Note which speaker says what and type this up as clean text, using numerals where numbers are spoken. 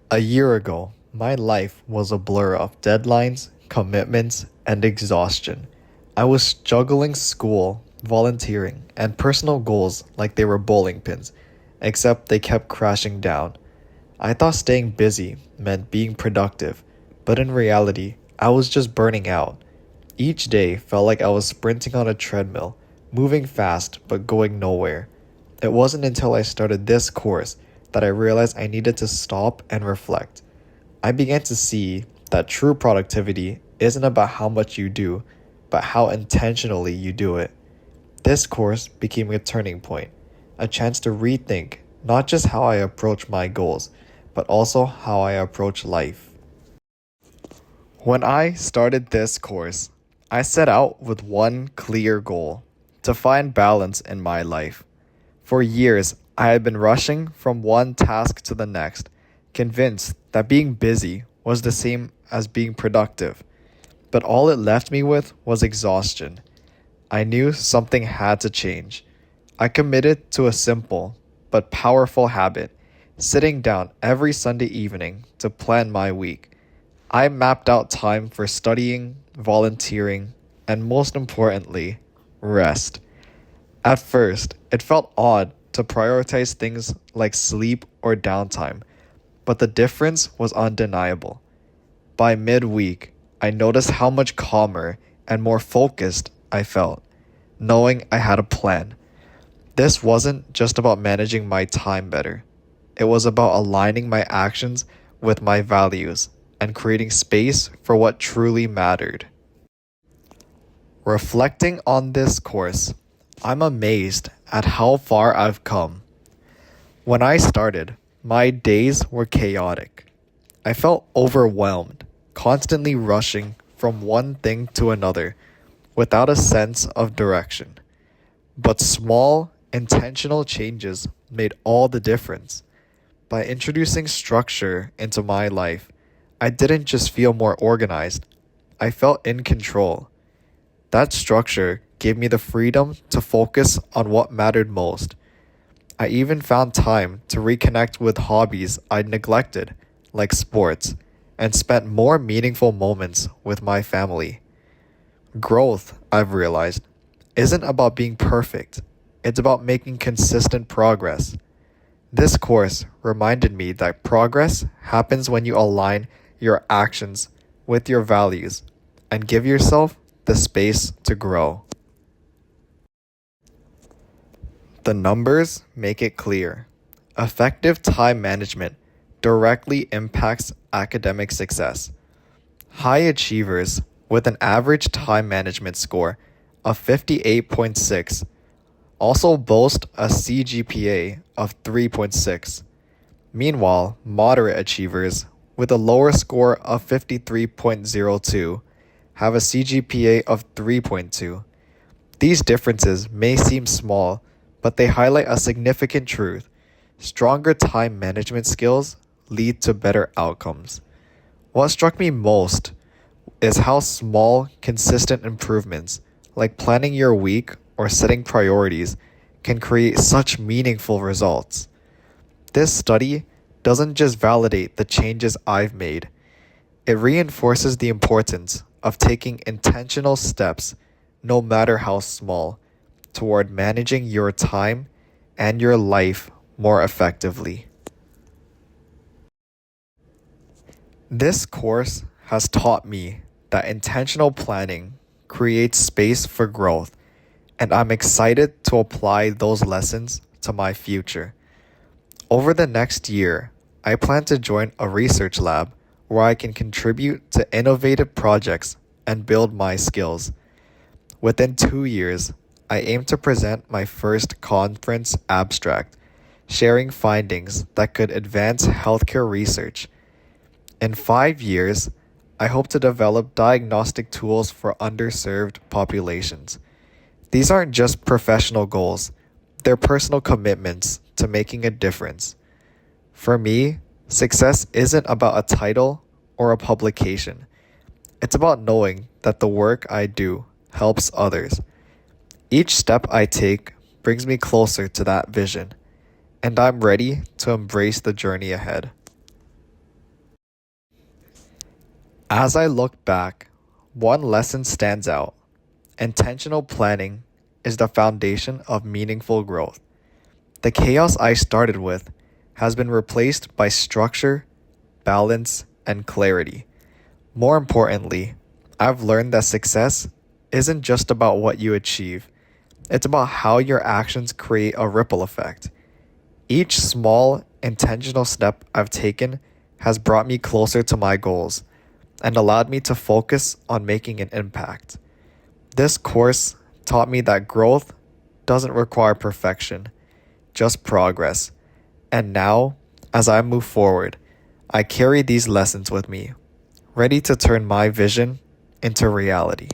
Speaker 1: A year ago, my life was a blur of deadlines, commitments, and exhaustion. I was juggling school, volunteering, and personal goals like they were bowling pins, except they kept crashing down. I thought staying busy meant being productive, but in reality, I was just burning out. Each day felt like I was sprinting on a treadmill, moving fast but going nowhere. It wasn't until I started this course that I realized I needed to stop and reflect. I began to see that true productivity isn't about how much you do, but how intentionally you do it. This course became a turning point, a chance to rethink not just how I approach my goals, but also how I approach life. When I started this course, I set out with one clear goal: to find balance in my life. For years, I had been rushing from one task to the next, convinced that being busy was the same as being productive. But all it left me with was exhaustion. I knew something had to change. I committed to a simple but powerful habit: sitting down every Sunday evening to plan my week. I mapped out time for studying, volunteering, and most importantly, rest. At first, it felt odd to prioritize things like sleep or downtime, but the difference was undeniable. By midweek, I noticed how much calmer and more focused I felt, knowing I had a plan. This wasn't just about managing my time better. It was about aligning my actions with my values and creating space for what truly mattered. Reflecting on this course, I'm amazed at how far I've come. When I started, my days were chaotic. I felt overwhelmed, constantly rushing from one thing to another without a sense of direction. But small, intentional changes made all the difference. By introducing structure into my life, I didn't just feel more organized, I felt in control. That structure gave me the freedom to focus on what mattered most. I even found time to reconnect with hobbies I'd neglected, like sports, and spent more meaningful moments with my family. Growth, I've realized, isn't about being perfect, it's about making consistent progress. This course reminded me that progress happens when you align your actions with your values and give yourself the space to grow. The numbers make it clear. Effective time management directly impacts academic success. High achievers with an average time management score of 58.6 also boast a CGPA of 3.6. Meanwhile, moderate achievers with a lower score of 53.02 have a CGPA of 3.2. These differences may seem small, but they highlight a significant truth. Stronger time management skills lead to better outcomes. What struck me most is how small, consistent improvements, like planning your week or setting priorities, can create such meaningful results. This study doesn't just validate the changes I've made, it reinforces the importance of taking intentional steps, no matter how small, toward managing your time and your life more effectively. This course has taught me that intentional planning creates space for growth, and I'm excited to apply those lessons to my future. Over the next year, I plan to join a research lab where I can contribute to innovative projects and build my skills. Within 2 years, I aim to present my first conference abstract, sharing findings that could advance healthcare research. In 5 years, I hope to develop diagnostic tools for underserved populations. These aren't just professional goals, they're personal commitments to making a difference. For me, success isn't about a title or a publication. It's about knowing that the work I do helps others. Each step I take brings me closer to that vision, and I'm ready to embrace the journey ahead. As I look back, one lesson stands out. Intentional planning is the foundation of meaningful growth. The chaos I started with has been replaced by structure, balance, and clarity. More importantly, I've learned that success isn't just about what you achieve, it's about how your actions create a ripple effect. Each small, intentional step I've taken has brought me closer to my goals and allowed me to focus on making an impact. This course taught me that growth doesn't require perfection, just progress. And now, as I move forward, I carry these lessons with me, ready to turn my vision into reality.